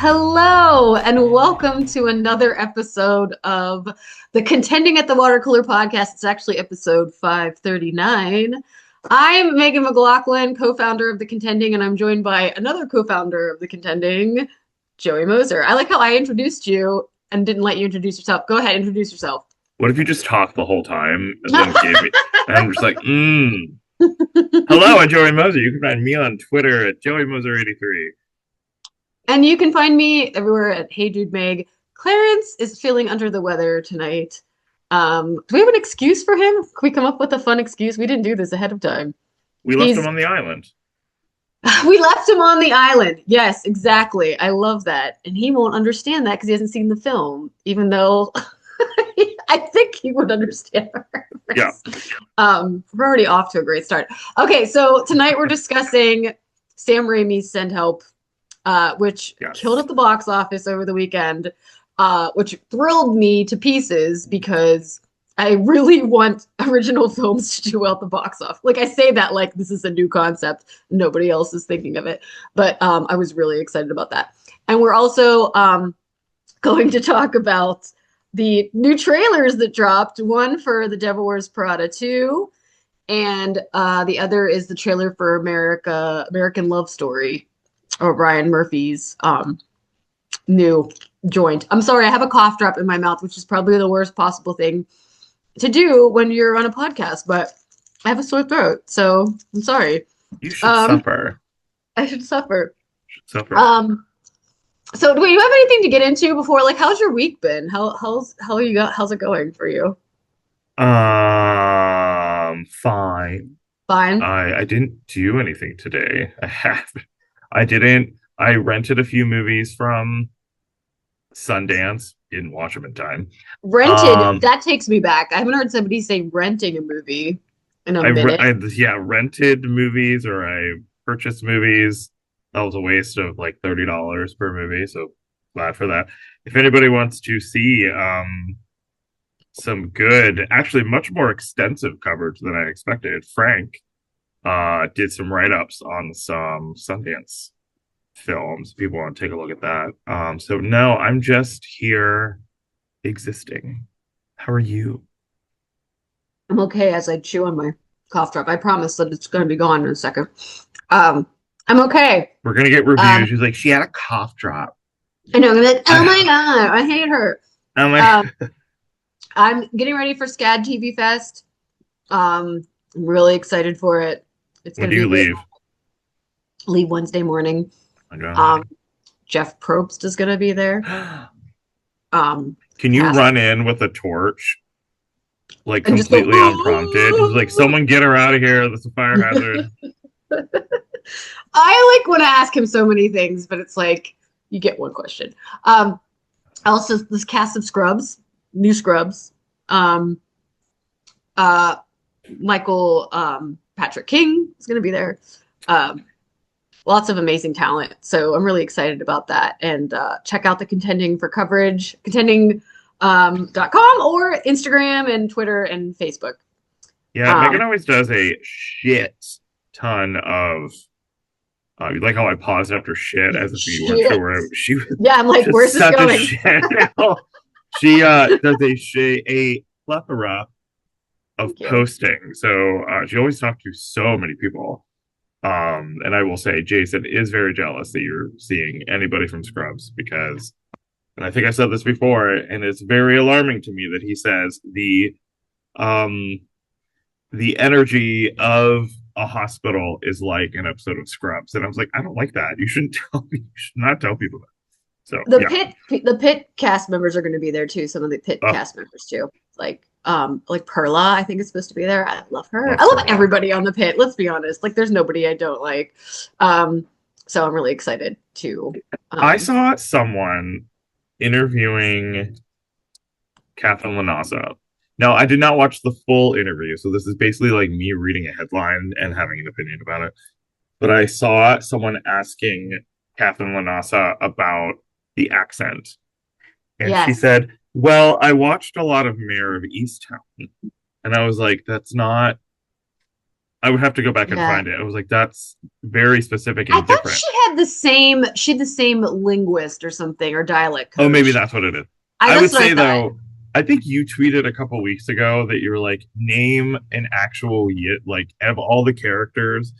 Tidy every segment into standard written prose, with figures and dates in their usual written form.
Hello, and welcome to another episode of the Contending at the Watercooler podcast. It's actually episode 539. I'm Megan McLaughlin, co-founder of the Contending, and I'm joined by another co-founder of the Contending, Joey Moser. I like how I introduced you and didn't let you introduce yourself. Go ahead, introduce yourself. What if you just talked the whole time and then gave me? And I'm just like, Hello, I'm Joey Moser. You can find me on Twitter at JoeyMoser83. And you can find me everywhere at Hey Dude Meg. Clarence is feeling under the weather tonight. Do we have an excuse for him? Can we come up with a fun excuse? We didn't do this ahead of time. We left him on the island. We left him on the island. Yes, exactly. I love that. And he won't understand that because he hasn't seen the film, even though I think he would understand the reference. Yeah. We're already off to a great start. Okay, so tonight we're discussing Sam Raimi's Send Help, which killed at the box office over the weekend, which thrilled me to pieces because I really want original films to do well at the box office. Like, I say that like this is a new concept. Nobody else is thinking of it. But I was really excited about that. And we're also going to talk about the new trailers that dropped. One for The Devil Wears Prada 2, and the other is the trailer for American Love Story, or Ryan Murphy's new joint. I'm sorry, I have a cough drop in my mouth, which is probably the worst possible thing to do when you're on a podcast, but I have a sore throat, so I'm sorry. You should suffer. I should suffer. Suffer. So do you have anything to get into before? Like, how's your week been? How's it going for you? Fine. Fine. I didn't do anything today. I didn't. I rented a few movies from Sundance. Didn't watch them in time. Rented, that takes me back. I haven't heard somebody say renting a movie in a minute. Rented movies, or I purchased movies. That was a waste of like $30 per movie, so glad for that. If anybody wants to see some good, actually much more extensive coverage than I expected, Frank did some write-ups on some Sundance films. People want to take a look at that. So no, I'm just here existing. How are you? I'm okay as I chew on my cough drop. I promise that it's going to be gone in a second. I'm okay. We're gonna get reviews. She's like, she had a cough drop. I know. I'm like, oh my god, I hate her. I'm like, I'm getting ready for SCAD TV Fest. I'm really excited for it. It's when do you leave? Leave Wednesday morning. Jeff Probst is gonna be there. Can you run in with a torch, like completely unprompted? Just like, someone get her out of here. That's a fire hazard. I want to ask him so many things, but it's like you get one question. Also, this cast of Scrubs, new Scrubs. Michael Patrick King is going to be there. Lots of amazing talent. So I'm really excited about that. And check out the Contending for coverage, contending.com or Instagram and Twitter and Facebook. Yeah, Megan always does a shit ton of you like how I paused after shit as if you weren't sure where she was. Yeah, I'm like, where's this going? She does a plethora of posting. So she always talks to so many people. And I will say Jason is very jealous that you're seeing anybody from Scrubs, because, and I think I said this before, and it's very alarming to me that he says the energy of a hospital is like an episode of Scrubs, and I was like, I don't like that. You shouldn't tell me. You should not tell people that. So the Pit cast members are going to be there too. Some of the Pit cast members too, like Perla, I think is supposed to be there. I love her. I love everybody on the Pit. Let's be honest. Like, there's nobody I don't like. So I'm really excited to. I saw someone interviewing Catherine Lanasa. Now, I did not watch the full interview, so this is basically like me reading a headline and having an opinion about it. But I saw someone asking Catherine Lanasa about the accent. And she said, well, I watched a lot of Mayor of Easttown. And I was like, that's not I would have to go back and Yeah. find it. I was like, that's very specific I and thought different. she had the same linguist or something or dialect Oh, maybe coach. that's what it is. I I That's would what I say thought. though, I think you tweeted a couple weeks ago that you were like, name an actual yit, like of all the characters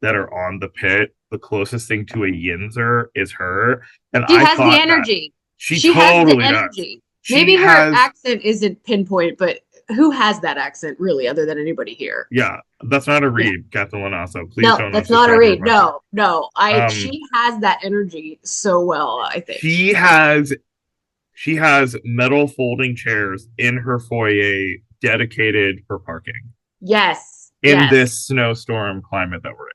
that are on the pit, the closest thing to a Yinzer is her. And She I has the thought that energy. she She has the totally does. energy. She Maybe her has, accent isn't pinpoint, but who has that accent really other than anybody here? yeah, that's not a Yeah. read, Captain Lanasso. Please No, don't that's not a unsubscribe to her read. podcast. No, no. I Um, She has that energy so well, I think. she has she has metal folding chairs in her foyer dedicated for parking Yes. in Yes. this snowstorm climate that we're in.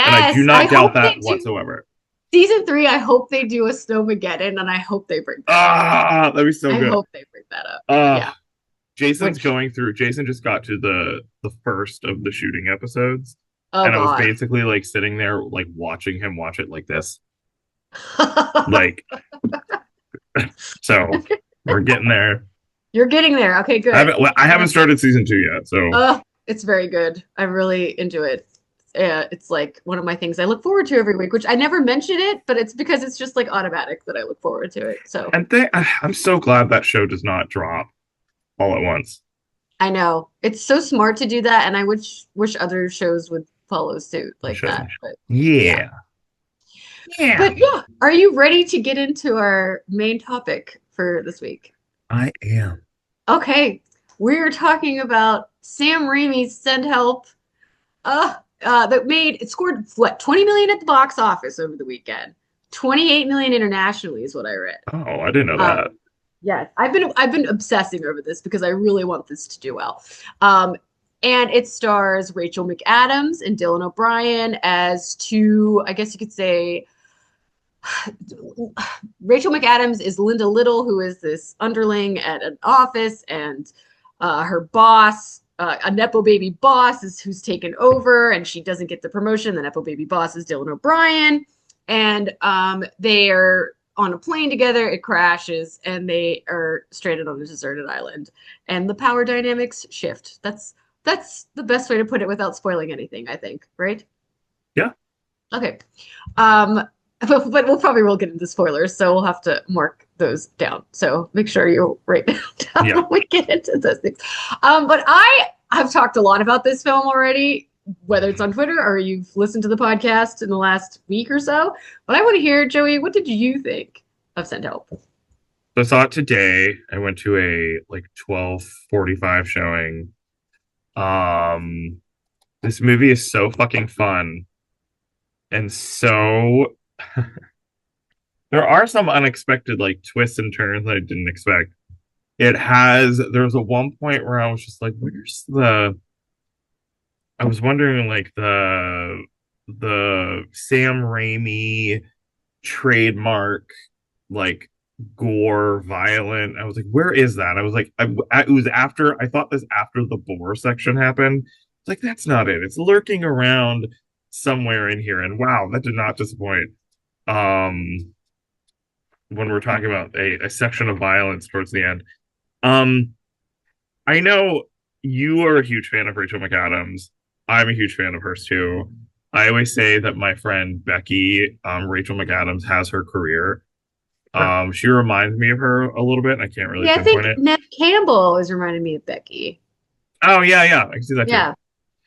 And I do Yes. I not doubt hope they that do whatsoever. season 3, I hope they do a Snowmageddon and I hope they bring that up. Ah, that'd be so I good. hope they bring that up. Yeah. Uh Jason's Which going through Jason just got to the first of the shooting episodes. oh And I was God. basically like sitting there like watching him watch it like this. Like so we're getting there. You're getting there. Okay, I good. haven't well, I haven't started season 2 yet, so It's very good. I'm really into it. It's like one of my things I look forward to every week, which I never mention it, but it's because it's just like automatic that I look forward to it. So and I'm so glad that show does not drop all at once. I know it's so smart to do that, and I wish other shows would follow suit like that. But yeah, Yeah. Yeah. but yeah, are you ready to get into our main topic for this week? I am. Okay, we're talking about Sam Raimi's Send Help. That made it scored what 20 million at the box office over the weekend. 28 million internationally is what I read. Oh, I didn't know Um, that. yes, I've been obsessing over this because I really want this to do well. Um, and it stars Rachel McAdams and Dylan O'Brien as two, I guess you could say, Rachel McAdams is Linda Little, who is this underling at an office, and her boss, a Nepo baby boss, is who's taken over, and she doesn't get the promotion. The Nepo baby boss is Dylan O'Brien, and they are on a plane together. It crashes, and they are stranded on a deserted island, and the power dynamics shift. That's the best way to put it without spoiling anything, I think, right? Yeah. Okay. Um, but we'll probably will get into spoilers, so we'll have to mark those down. So make sure you write them down Yeah. when we get into those things. But I have talked a lot about this film already, whether it's on Twitter or you've listened to the podcast in the last week or so. But I want to hear, Joey, what did you think of Send Help? So I saw it today. I went to a like 12:45 showing. This movie is so fucking fun. And so there are some unexpected like twists and turns that I didn't expect. There was a one point where I was just like, where's the I was wondering like the Sam Raimi trademark like gore violent. I was like, where is that? I was like, it was after I thought this after the gore section happened. It's like that's not it. It's lurking around somewhere in here. And wow, that did not disappoint. Um, when we're talking about a section of violence towards the end. Um, I know you are a huge fan of Rachel McAdams. I'm a huge fan of hers too. I always say that my friend Becky, Rachel McAdams, has her career. She reminds me of her a little bit. I can't really Yeah, I pinpoint think it. Neve Campbell is reminding me of Becky. Oh yeah, yeah, I can see that too. Yeah.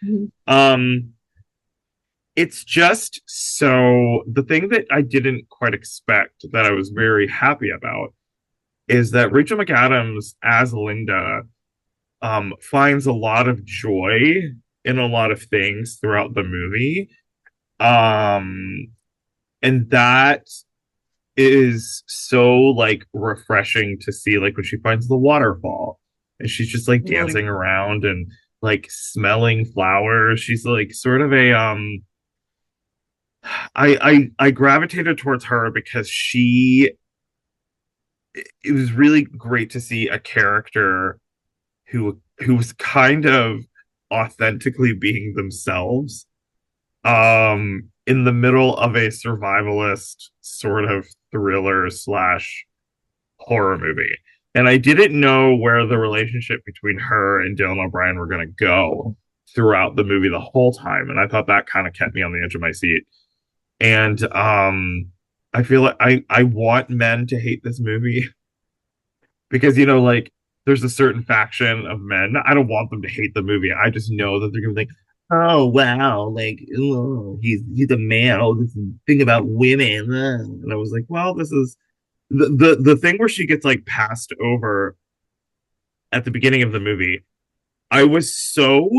Mhm. Um, it's just so the thing that I didn't quite expect that I was very happy about is that Rachel McAdams as Linda finds a lot of joy in a lot of things throughout the movie. Um, and that is so like refreshing to see, like when she finds the waterfall and she's just like Yeah. dancing around and like smelling flowers. She's like sort of a I gravitated towards her because it was really great to see a character who was kind of authentically being themselves in the middle of a survivalist sort of thriller slash horror movie. And I didn't know where the relationship between her and Dylan O'Brien were going to go. throughout the movie the whole time, and I thought that kind of kept me on the edge of my seat. And I feel like I want men to hate this movie because like there's a certain faction of men. I don't want them to hate the movie. I just know that they're gonna be like, oh wow, like oh, he's a man. Oh, this thing about women. And I was like, well, this is the thing where she gets like passed over at the beginning of the movie. I was so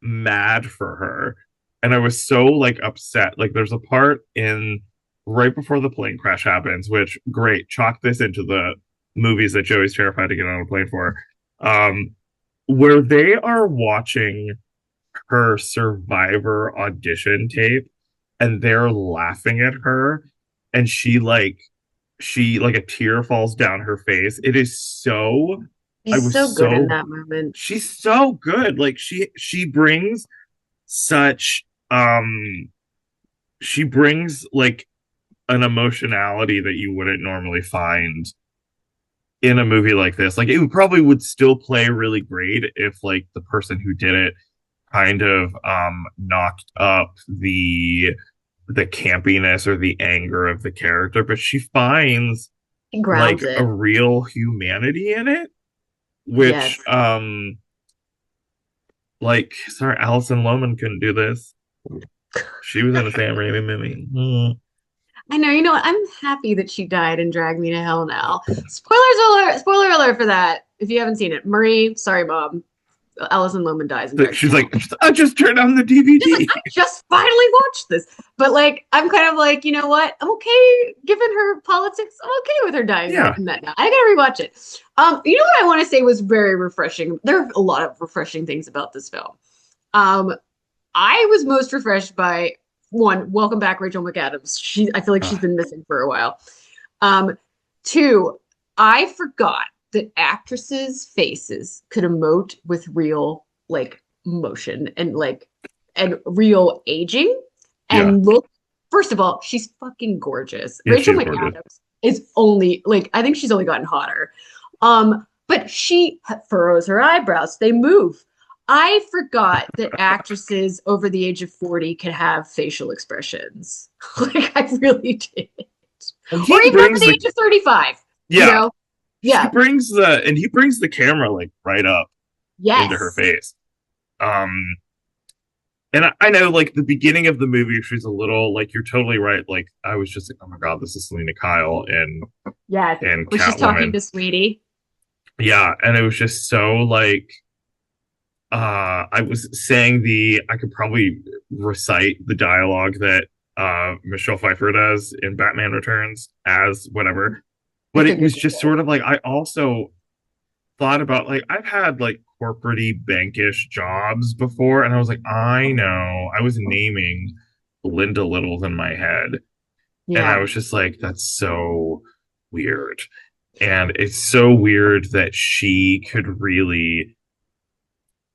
mad for her, and I was so like upset. Like there's a part in right before the plane crash happens, which great, chalk this into the movies that Joey's terrified to get on a plane for. Um, where they are watching her Survivor audition tape and they're laughing at her, and she like a tear falls down her face. It is so I He's was so good in so that moment. she's so good. Like she brings such she brings like an emotionality that you wouldn't normally find in a movie like this. Like it probably would still play really great if like the person who did it kind of knocked up the campiness or the anger of the character, but she finds He like grounds a it. real humanity in it, which Yes. like sorry, Alison Lohman couldn't do this. She was in a Sam Raimi movie. I know, you know what? I'm happy that she died and dragged me to hell now. Spoiler alert for that. If you haven't seen it. Marie, sorry, Mom. Alison Lohman dies and drags She's me to like, hell. I just turned on the Just like, DVD. I just finally watched this. But like, I'm kind of like, you know what? I'm okay given her politics. I'm okay with her dying Yeah. in that now. I gotta rewatch it. You know what I want to say was very refreshing. There are a lot of refreshing things about this film. Um, I was most refreshed by one, welcome back, Rachel McAdams. I feel like she's Uh, been missing for a while. Um, two, I forgot that actresses' faces could emote with real like motion and real aging yeah. and look. First of all, she's fucking gorgeous. Yeah, Rachel she's gorgeous. McAdams is only like I think she's only gotten hotter. But she furrows her eyebrows. They move. I forgot that actresses over the age of 40 can have facial expressions. Like I really did. And Or he even over brings the the age of 35, you yeah, know? Yeah. he brings the camera like right up into her Yes. face. Um and I know like the beginning of the movie she's a little like you're totally right. Like I was just like, oh my god, this is Selena Kyle Yes. and Where she's talking Catwoman. to Sweetie. Yeah, and it was just so like I was saying I could probably recite the dialogue that Michelle Pfeiffer does in Batman Returns as whatever. But It's a it good was good just sort of like I also thought about like I've had like corporate bankish jobs before, and I was like, I know. I was naming Linda Littles in my head, and I Yeah. was just like, that's so weird. And it's so weird that she could really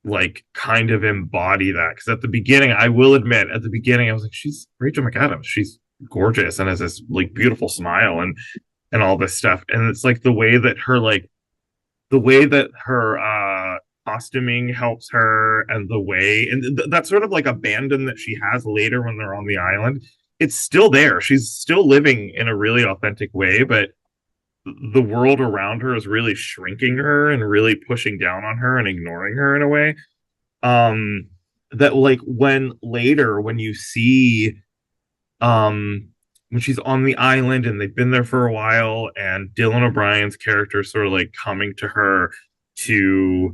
like kind of embody that because at the beginning I will admit at the beginning I was like she's Rachel McAdams, she's gorgeous and has this like beautiful smile and all this stuff, and it's like the way that her costuming helps her and the way and that sort of like abandon that she has later when they're on the island, it's still there. She's still living in a really authentic way, but the world around her is really shrinking her and really pushing down on her and ignoring her in a way that like when later when you see um when she's on the island and they've been there for a while and Dylan O'Brien's character sort of like coming to her to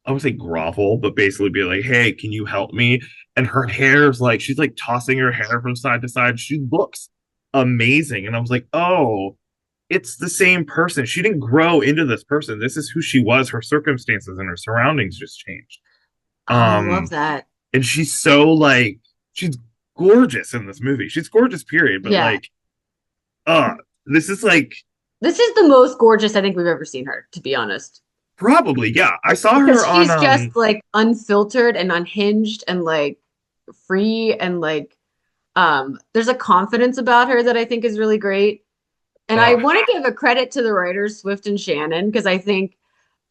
I would say grovel, but basically be like, hey, can you help me? And her hair's like she's like tossing her hair from side to side. She looks amazing. And I was like, oh, it's the same person. She didn't grow into this person. This is who she was. Her circumstances and her surroundings just changed. Oh, I love Um, that. and she's so like she's gorgeous in this movie. She's gorgeous, period. But Yeah. like, uh, this is like This is the most gorgeous I think we've ever seen her, to be honest. probably yeah. I saw her Because on she's just like unfiltered and unhinged and like free and like there's a confidence about her that I think is really great. And I uh want to give a credit to the writers Swift and Shannon because I think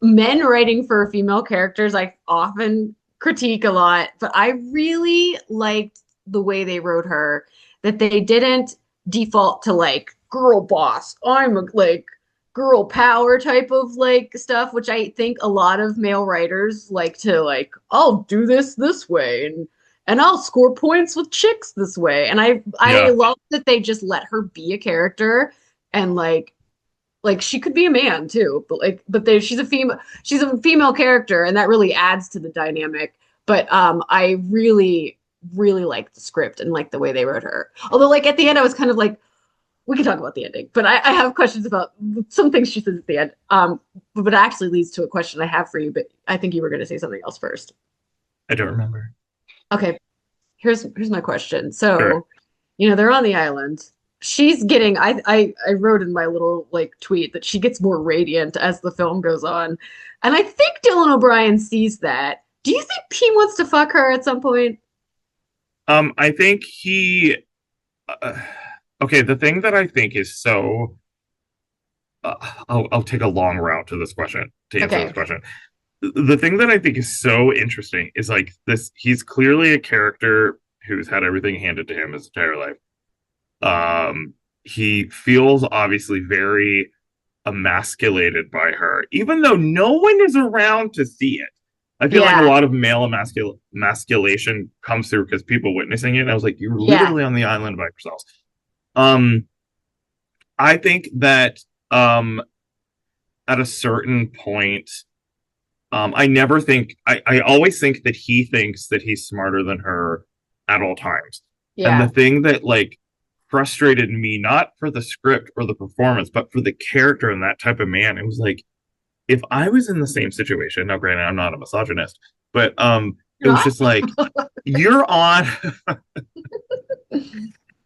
men writing for female characters I often critique a lot, but I really liked the way they wrote her, that they didn't default to like girl boss. I'm a, like girl power type of like stuff, which I think a lot of male writers like to like, I'll do this way and I'll score points with chicks this way. And I Yeah, love that they just let her be a character and like she could be a man too, but like but they she's a female character and that really adds to the dynamic. But I really like the script and like the way they wrote her. Although like at the end I was kind of like we can talk about the ending, but I have questions about some things she says at the end. But it actually leads to a question I have for you, but I think you were going to say something else first. I don't remember. Okay, here's my question. Sure. So, you know, they're on the island. She's getting I wrote in my little like tweet that she gets more radiant as the film goes on. And I think Dylan O'Brien sees that. Do you think he wants to fuck her at some point? I think he. Uh, okay, the thing that I think is so. I'll take a long route to this question to answer this Okay. question. The thing that I think is so interesting is like this. He's clearly a character who's had everything handed to him his entire life. He feels obviously very emasculated by her, even though no one is around to see it. I feel like a Yeah. lot of male emasculation comes through because people witnessing it. And I was like, you're Yeah. literally on the island by yourselves. Um, I think that at a certain point, I never think I always think that he thinks that he's smarter than her at all times. And the Yeah. thing that like frustrated me, not for the script or the performance, but for the character and that type of man, it was like if I was in the same situation, now granted I'm not a misogynist, but it You're was not? just like you're on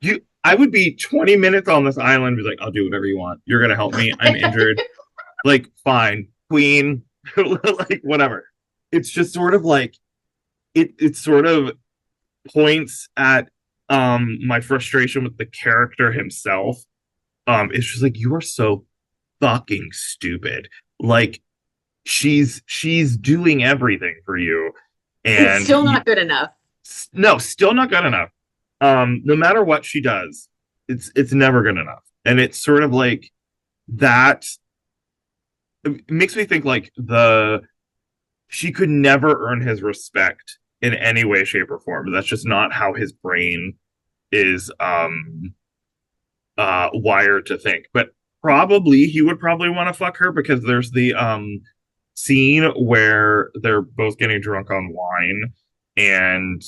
you I would be 20 minutes on this island, be like, I'll do whatever you want. You're gonna help me. I'm injured. Like, fine, queen, like whatever. It's just sort of like it sort of points at my frustration with the character himself. It's just like you are so fucking stupid. Like she's doing everything for you, And it's and still not good enough. no, still not good enough. No matter what she does, it's never good enough. And it's sort of like that it makes me think like the she could never earn his respect in any way, shape, or form. That's just not how his brain is wired to think. But probably he would probably want to fuck her because there's the scene where they're both getting drunk on wine and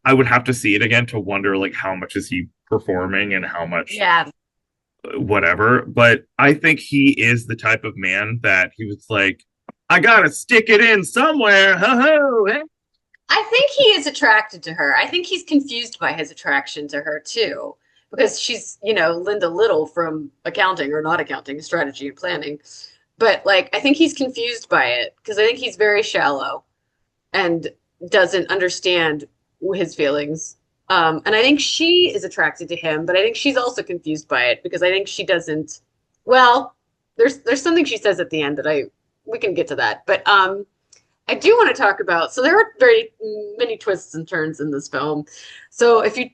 I would have to see it again to wonder like how much is he performing and how much Yeah. whatever. But I think he is the type of man that he was like, I gotta stick it in somewhere. Ho ho. I think he is attracted to her. I think he's confused by his attraction to her too, because she's, you know, Linda Little from accounting or not accounting, strategy and planning. But like, I think he's confused by it because I think he's very shallow and doesn't understand his feelings. And I think she is attracted to him, but I think she's also confused by it because I think she doesn't. Well, there's something she says at the end that I we can get to that, but I do want to talk about. So there are very many twists and turns in this film. So if you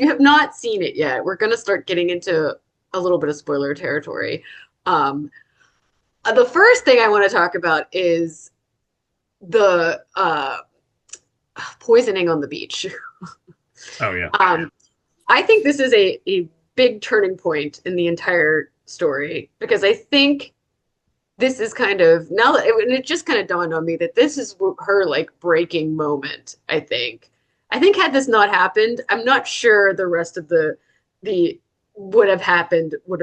have not seen it yet, we're going to start getting into a little bit of spoiler territory. Um, the first thing I want to talk about is the poisoning on the beach. Oh yeah. Um, I think this is a big turning point in the entire story because I think this is kind of now that it just kind of dawned on me that this is her like breaking moment. I think had this not happened, I'm not sure the rest of the would have happened would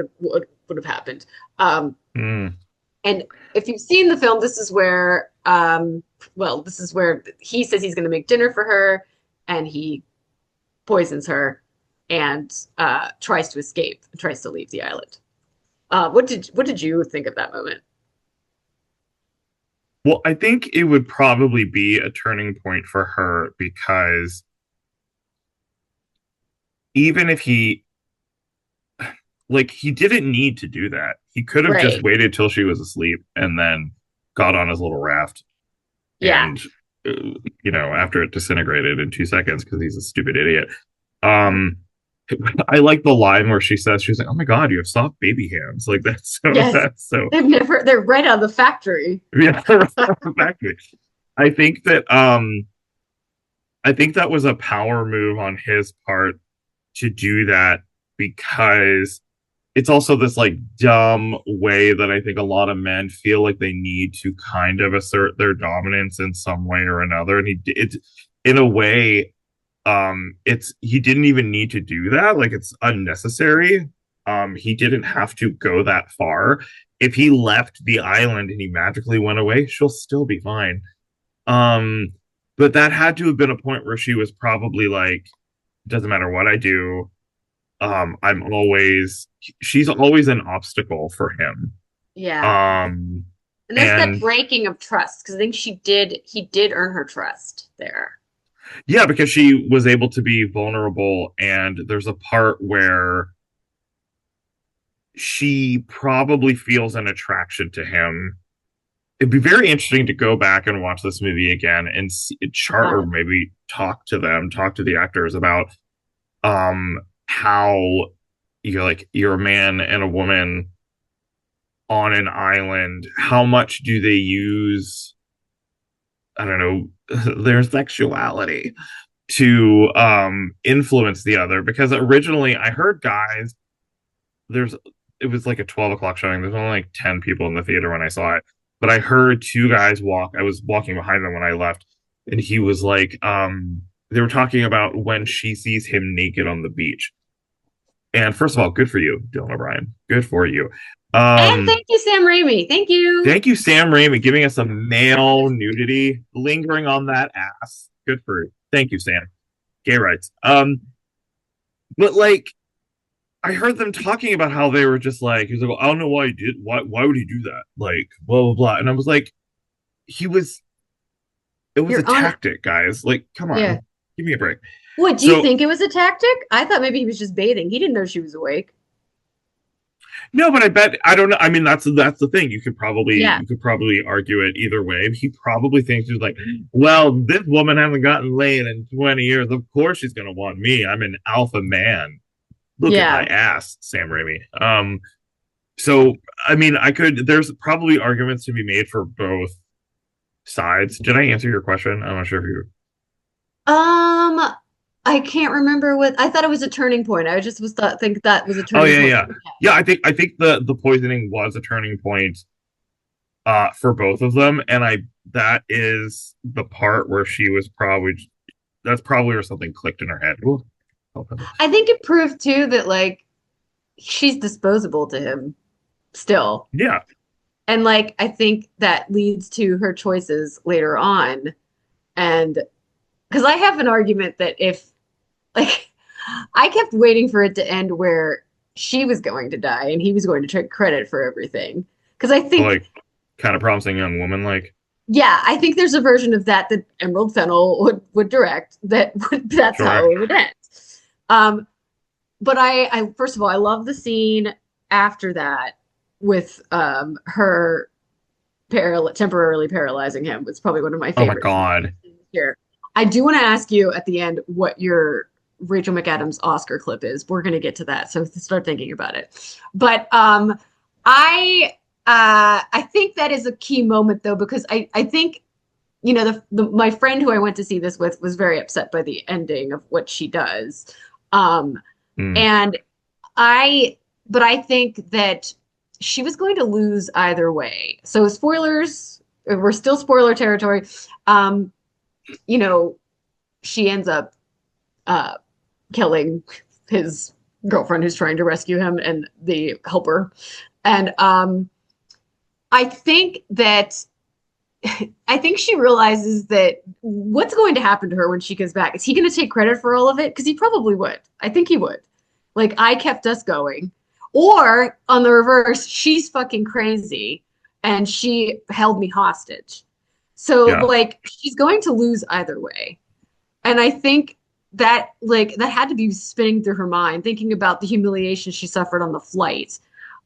have happened. Mm. And if you've seen the film, this is where this is where he says he's going to make dinner for her, and he poisons her and tries to escape, tries to leave the island. What did you think of that moment? Well, I think it would probably be a turning point for her because even if he like he didn't need to do that. He could have just Right. waited till she was asleep and then got on his little raft. Yeah. and after it disintegrated in 2 seconds because he's a stupid idiot. Um, I like the line where she's like, "Oh my God, you have soft baby hands." Like Yes. that's so They're right out of the factory. yeah, exactly. I think that I think that was a power move on his part to do that because it's also this like dumb way that I think a lot of men feel like they need to kind of assert their dominance in some way or another. And it's in a way, it's he didn't even need to do that. Like it's unnecessary. He didn't have to go that far. If he left the island and he magically went away, she'll still be fine. Um, but that had to have been a point where she was probably like, doesn't matter what I do, I'm always she's always an obstacle for him. Yeah. Um And that's that and breaking of trust because I think he did earn her trust there. yeah, because she was able to be vulnerable, and there's a part where she probably feels an attraction to him. It'd be very interesting to go back and watch this movie again and chart Yeah. or maybe talk to the actors about how you're a man and a woman on an island. How much do they use, I don't know, their sexuality to influence the other? Because originally I heard guys, there's it was like a 12 o'clock showing, there's only like 10 people in the theater when I saw it, but I heard two guys walk, I was walking behind them when I left, and he was like, they were talking about when she sees him naked on the beach. And first of all, good for you, Dylan O'Brien. Good for you. And Um, thank you, Sam Raimi. Thank you. Thank you, Sam Raimi, giving us some male nudity, lingering on that ass. Good for you. Thank you, Sam. Gay rights. But like, I heard them talking about how they were just like, he's like, well, I don't know why he did. Why would he do that? Like, blah blah blah. And I was like, he was. It was a You're on it. tactic, guys. Like, come Yeah. on, give me a break. What, do you So think it was a tactic? I thought maybe he was just bathing. He didn't know she was awake. no, but I bet I don't know. I mean, that's the thing. Yeah. You could probably argue it either way. He probably thinks he's like, well, this woman hasn't gotten laid in 20 years. Of course she's gonna want me. I'm an alpha man. Look at my Yeah. ass, Sam Raimi. So I mean, I could. There's probably arguments to be made for both sides. Did I answer your question? I'm not sure if you. Um, I can't remember what I thought it was a turning point. I just was thought think that was a Oh turning yeah, point. yeah, yeah. I think the poisoning was a turning point for both of them, and I that is the part where she was probably that's probably where something clicked in her head. Ooh. I think it proved too that like she's disposable to him still. Yeah, And like I think that leads to her choices later on. And because I have an argument that if like I kept waiting for it to end where she was going to die and he was going to take credit for everything. Because I think, like kind of promising young woman, like yeah, I think there's a version of that that Emerald Fennell would direct that's how sure, it would end. Um, but I first of all, I love the scene after that with her temporarily paralyzing him. It's probably one of my oh my favorite scenes god, here. I do want to ask you at the end what your Rachel McAdams Oscar clip is. We're going to get to that, so start thinking about it. But I think that is a key moment though because I think my friend who I went to see this with was very upset by the ending of what she does. Um, mm, and I but I think that she was going to lose either way. So spoilers, we're still spoiler territory. Um, you know, she ends up uh, killing his girlfriend who's trying to rescue him and the helper. And I think that I think she realizes that what's going to happen to her when she comes back. Is he going to take credit for all of it? Because he probably would. I think he would. Like, I kept us going. Or on the reverse, she's fucking crazy and she held me hostage. So, yeah, like, she's going to lose either way. And I think that, like, that had to be spinning through her mind, thinking about the humiliation she suffered on the flight,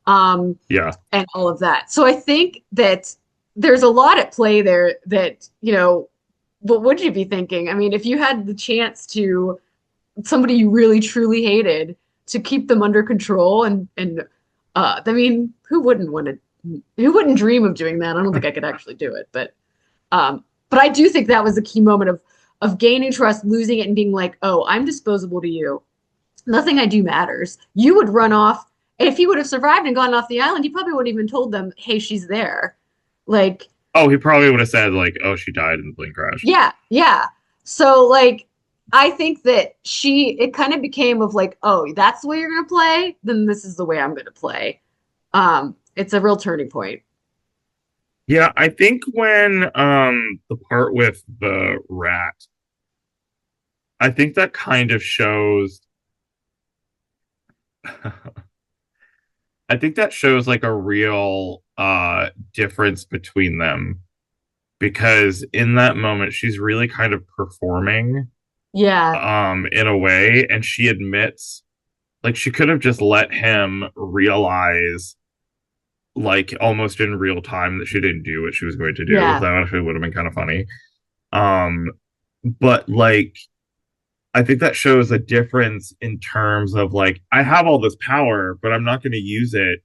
yeah, and all of that. So I think that there's a lot at play there that, what would you be thinking? I mean, if you had the chance to somebody you really truly hated to keep them under control I mean, who wouldn't dream of doing that? I don't think I could actually do it, but I do think that was a key moment of gaining trust, losing it, and being like, oh, I'm disposable to you. Nothing I do matters. You would run off, and if he would have survived and gone off the island, he probably wouldn't even told them, hey, she's there. Like, Oh, he probably would have said like, "Oh, she died in the plane crash." yeah, yeah. So like I think that it kind of became of like, oh, that's the way you're gonna play, then this is the way I'm gonna play. It's a real turning point. Yeah, I think when the part with the rat, I think that kind of shows I think that shows like a real difference between them because in that moment she's really kind of performing Yeah. in a way and she admits like she could have just let him realize like almost in real time that she didn't do what she was going to do. Yeah. That actually would have been kind of funny. Um but like I think that shows a difference in terms of like I have all this power, but I'm not going to use it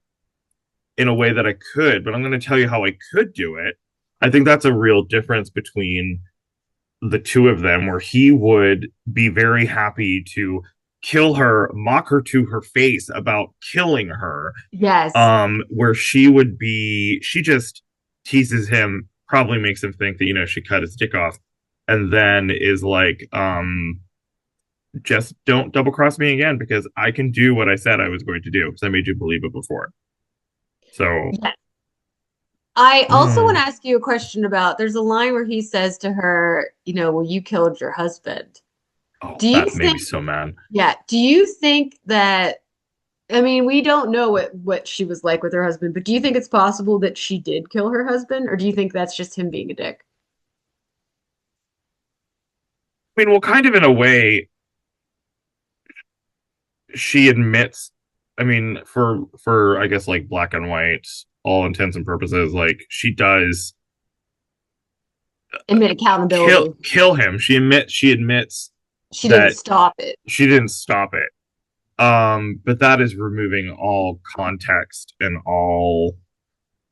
in a way that I could, but I'm going to tell you how I could do it. I think that's a real difference between the two of them, where he would be very happy to kill her, mock her to her face about killing her. Yes. Where she would be, she just teases him, probably makes him think that, she cut his dick off, and then is like, just don't double cross me again because I can do what I said I was going to do because I made you believe it before. So, Yeah. I also want mm, to ask you a question about there's a line where he says to her, well, you killed your husband. oh, Do you that made me think, so mad. yeah, do you think that I mean, we don't know what she was like with her husband, but do you think it's possible that she did kill her husband, or do you think that's just him being a dick? I mean, well, kind of in a way, she admits. I mean, for I guess like black and white, all intents and purposes, like she does Admit kill accountability. kill him. She admits She didn't that stop it. she didn't stop it. But that is removing all context and all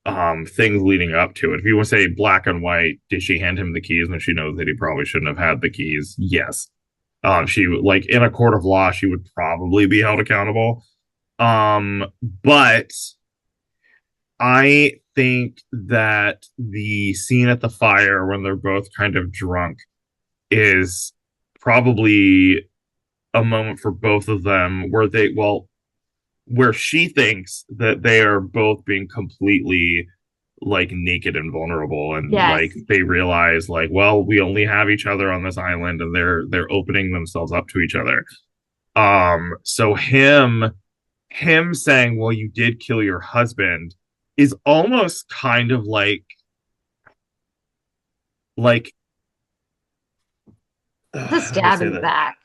things leading up to it. If you want to say black and white, did she hand him the keys when she knows that he probably shouldn't have had the keys? Yes. She like in a court of law, she would probably be held accountable. But I think that the scene at the fire when they're both kind of drunk is probably a moment for both of them where where she thinks that they are both being completely like naked and vulnerable and like Yes. they realize like well we only have each other on this island and they're opening themselves up to each other. So him saying well you did kill your husband is almost kind of like It's a how do I stab say in the that back.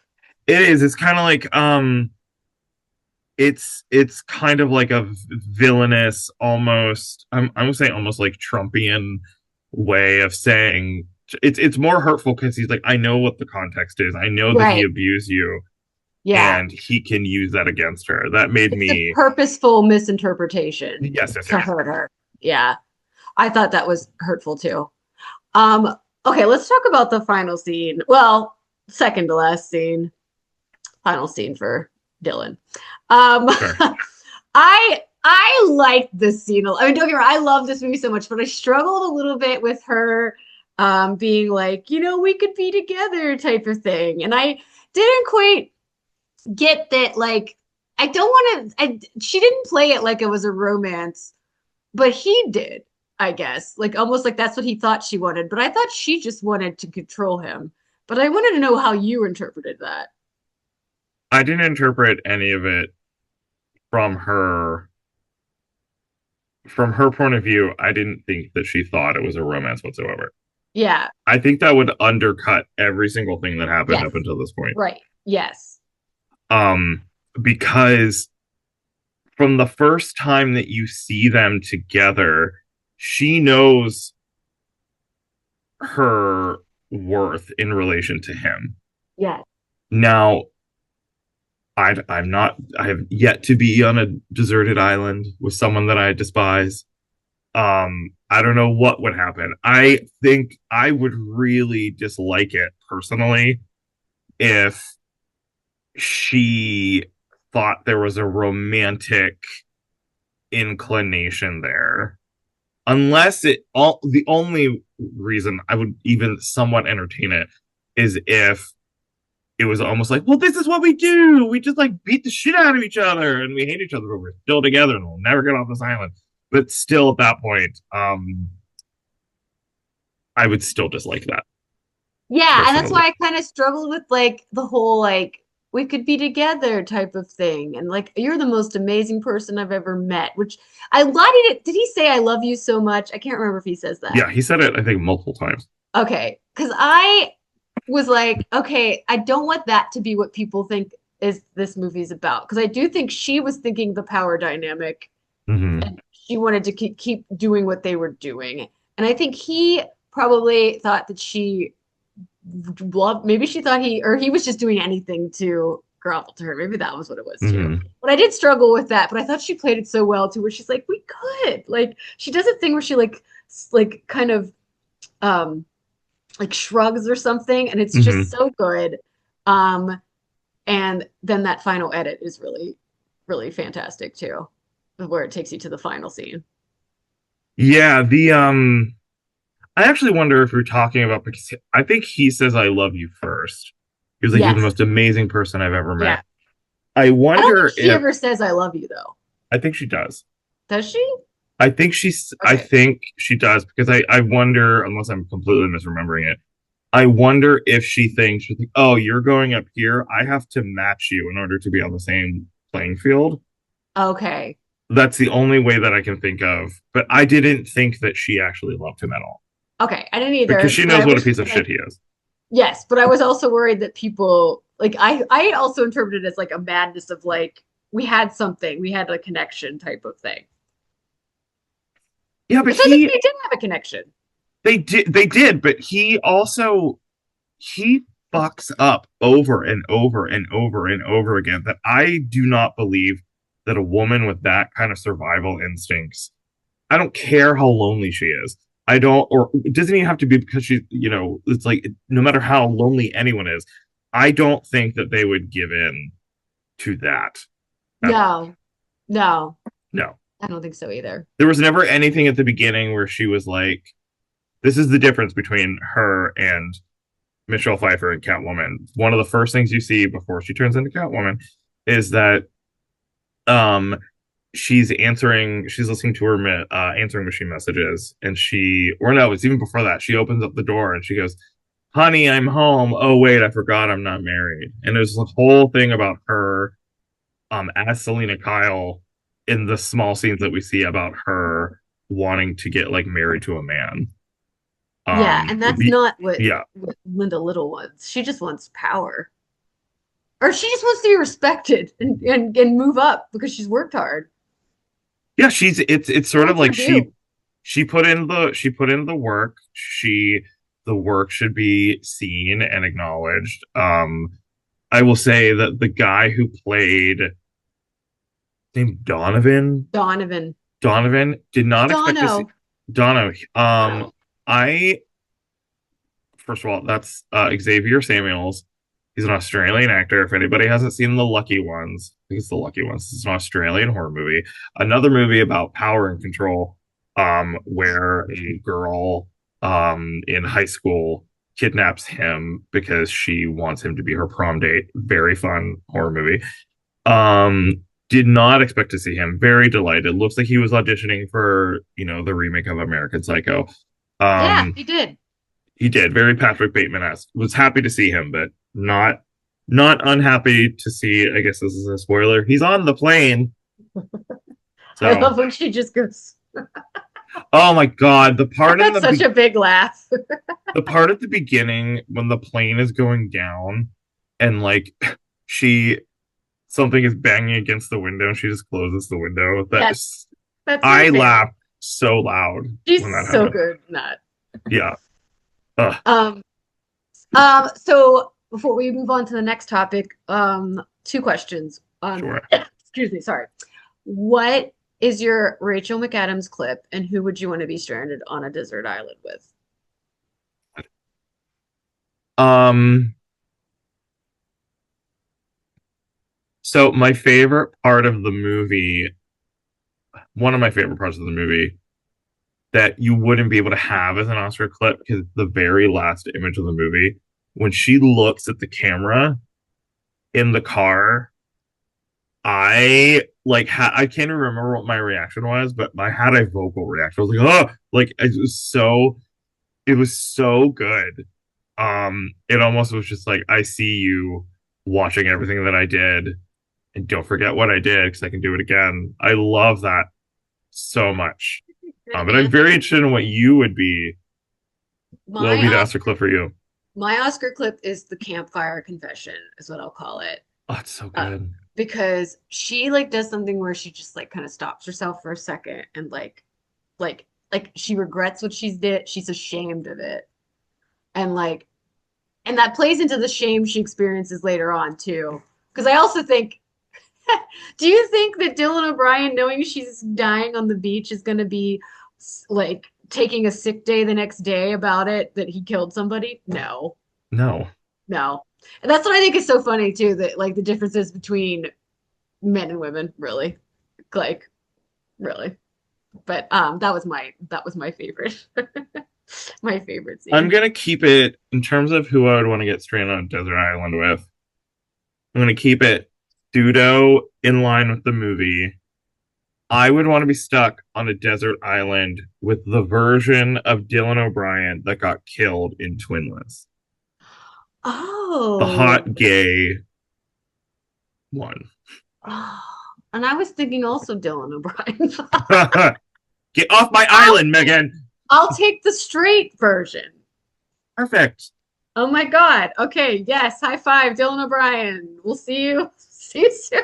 it is it's kind of like it's kind of like a villainous almost I would say almost like Trumpian way of saying it's more hurtful because he's like I know what the context is I know that he Right. abused you Yeah. and he can use that against her that made It's a me purposeful misinterpretation yes yes to yes hurt her. Yeah. I thought that was hurtful too. Um, okay, let's talk about the final scene. Well, second to last scene. Final scene for Dylan. Um, sure I liked this scene. I mean, don't get me wrong, I love this movie so much, but I struggled a little bit with her being like, we could be together type of thing. And I didn't quite get that, like, I don't want to, she didn't play it like it was a romance, but he did, I guess. Like, almost like that's what he thought she wanted. But I thought she just wanted to control him. But I wanted to know how you interpreted that. I didn't interpret any of it from her from her point of view. I didn't think that she thought it was a romance whatsoever. Yeah. I think that would undercut every single thing that happened Yes. up until this point. Right. Yes. Um, because from the first time that you see them together, she knows her worth in relation to him. Yeah. Now, I'm not. I have yet to be on a deserted island with someone that I despise. I don't know what would happen. I think I would really dislike it personally if she thought there was a romantic inclination there. Unless it all the only reason I would even somewhat entertain it is if it was almost like, well, this is what we do. We just like beat the shit out of each other and we hate each other, but we're still together and we'll never get off this island. But still, at that point, I would still dislike that Yeah, and that's personally. why I kind of struggled with like the whole like we could be together type of thing. And like you're the most amazing person I've ever met, which I lied it. Did he say I love you so much? I can't remember if he says that. Yeah, he said it, I think, multiple times. Okay, because I was like, okay, I don't want that to be what people think is this movie's about. Because I do think she was thinking the power dynamic Mm-hmm. and she wanted to keep doing what they were doing. And I think he probably thought that she loved, maybe she thought he was just doing anything to grovel to her. Maybe that was what it was too. Mm-hmm. But I did struggle with that. But I thought she played it so well too, where she's like, we could. Like she does a thing where she like kind of um like shrugs or something, and it's just Mm-hmm. so good. Um, and then that final edit is really, really fantastic too, where it takes you to the final scene. Yeah, the I actually wonder if you're talking about because I think he says I love you first. He was like, you're the Yes. most amazing person I've ever Yeah. met. I I don't think wonder she if ever says I love you though. I think she does. Does she? I Okay. think she does because I wonder, unless I'm completely misremembering it, I wonder if she thinks she's like, oh, you're going up here. I have to match you in order to be on the same playing field. Okay. That's the only way that I can think of. But I didn't think that she actually loved him at all Okay. I didn't because either, she but knows I what a was piece just of shit like, he is. yes, but I was also worried that people like I also interpreted it as like a madness of like we had something, we had a connection type of thing. Yeah, but Which I think they did have a connection. they did, but he fucks up over and over and over and over again that I do not believe that a woman with that kind of survival instincts, I don't care how lonely she is. I don't, or it doesn't even have to be because she, it's like no matter how lonely anyone is, I don't think that they would give in to that at all. No, no, No. I don't think so either. There was never anything at the beginning where she was like, this is the difference between her and Michelle Pfeiffer and Catwoman. One of the first things you see before she turns into Catwoman is that um she's listening to her answering machine messages, and or no, it's even before that. She opens up the door and she goes, honey, I'm home. Oh wait, I forgot I'm not married. And there's the whole thing about her as Selena Kyle in the small scenes that we see about her wanting to get like married to a man. Yeah, and that's not Yeah. what Linda Little wants. She just wants power. Or she just wants to be respected and move up because she's worked hard. Yeah, it's sort of That's her like due. she put in the work. The work should be seen and acknowledged. I will say that the guy who played named Donovan. Donovan did It's not expect to see Dono. Dono. I first of all, that's Xavier Samuels. He's an Australian actor. If anybody hasn't seen The Lucky Ones, I think it's The Lucky Ones. It's an Australian horror movie. Another movie about power and control, where a girl in high school kidnaps him because she wants him to be her prom date. Very fun horror movie. Did not expect to see him. Very delighted. Looks like he was auditioning for, the remake of American Psycho. Yeah, Um, he did. he did, very Patrick Bateman-esque. Was happy to see him, but not unhappy to see. I guess this is a spoiler. He's on the plane. I So, love when she just goes. oh my god, That's such a big laugh. the part at the beginning when the plane is going down, and like she something is banging against the window, and she just closes the window. Yes, That's that's my I favorite. laughed so loud She's when that so happened. good in that. Yeah. Ugh, Um, so before we move on to the next topic, two questions. sure. Excuse me, sorry. What is your Rachel McAdams clip, and who would you want to be stranded on a desert island with? Um, so my favorite part of the movie, one of my favorite parts of the movie that you wouldn't be able to have as an Oscar clip because it's the very last image of the movie when she looks at the camera in the car. I can't even remember what my reaction was, but I had a vocal reaction. I was like, oh, like it was so good. It almost was just like I see you watching everything that I did, and don't forget what I did because I can do it again. I love that so much. Good But I'm answer. very interested in what you would be. What would My be the Oscar Oscar, clip for you? my Oscar clip is the campfire confession, is what I'll call it. Oh, it's so Uh, good. because she like does something where she just like kind of stops herself for a second and like she regrets what she's did. She's ashamed of it. And like and that plays into the shame she experiences later on too. Because I also think, do you think that Dylan O'Brien, knowing she's dying on the beach, is going to be like taking a sick day the next day about it that he killed somebody? No, No, no. And that's what I think is so funny too, that like the differences between men and women, really, like really. But that was my favorite, my favorite I'm scene. gonna keep it in terms of who I would want to get stranded on a desert island with. I'm gonna keep it pseudo in line with the movie. I would want to be stuck on a desert island with the version of Dylan O'Brien that got killed in Twinless. The Oh, hot gay one. oh. And I was thinking also Dylan O'Brien. Get off my I'll island, Megan. I'll take the straight version. Perfect. Oh my God. Okay. Yes. High five, Dylan O'Brien. We'll see you. See you soon.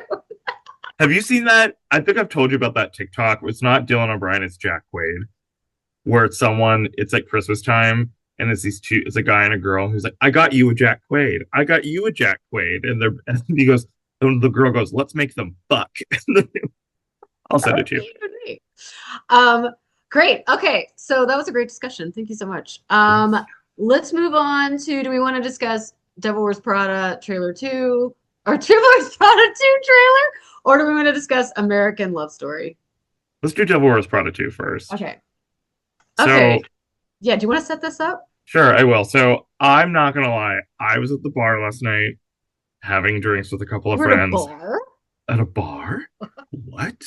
Have you seen that? I think I've told you about that TikTok. It's not Dylan O'Brien, it's Jack Quaid, where it's like Christmas time, and it's a guy and a girl who's like, I got you a Jack Quaid. I got you a Jack Quaid. And he goes, and the girl goes, let's make them fuck. I'll send it to you. Okay. Um, great. Okay. So that was a great discussion. Thank you so much. Yes. Let's move on to, do we want to discuss Devil Wears Prada trailer 2 or Devil Wears Prada 2 trailer? Or do we want to discuss American Love Story? Let's do Devil Wears Prada 2 first. Okay. So, Okay. Yeah. Do you want to set this up? sure, I will. So, I'm not going to lie. I was at the bar last night having drinks with a couple of We're at a friends bar. at a bar. What?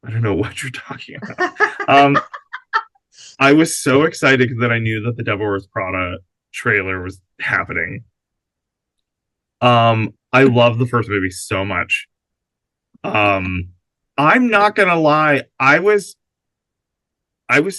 I don't know what you're talking about. Um, I was so excited that I knew that the Devil Wears Prada trailer was happening. I love the first movie so much. Um, I'm not gonna lie, I was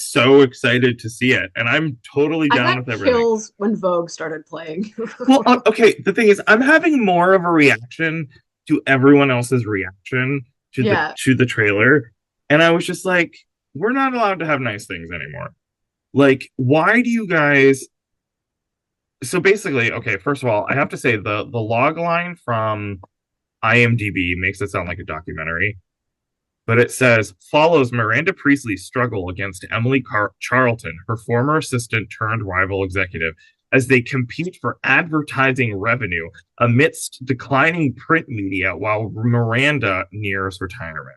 so excited to see it, and I'm totally I down got with everything. chills when Vogue started playing. Well, okay, the thing is, I'm having more of a reaction to everyone else's reaction Yeah. to the trailer, and I was just like, we're not allowed to have nice things anymore. Like, why do you guys? So basically, okay, first of all, I have to say the log line from IMDb makes it sound like a documentary, but it says follows Miranda Priestly's struggle against Emily Charlton, her former assistant turned rival executive, as they compete for advertising revenue amidst declining print media while Miranda nears retirement.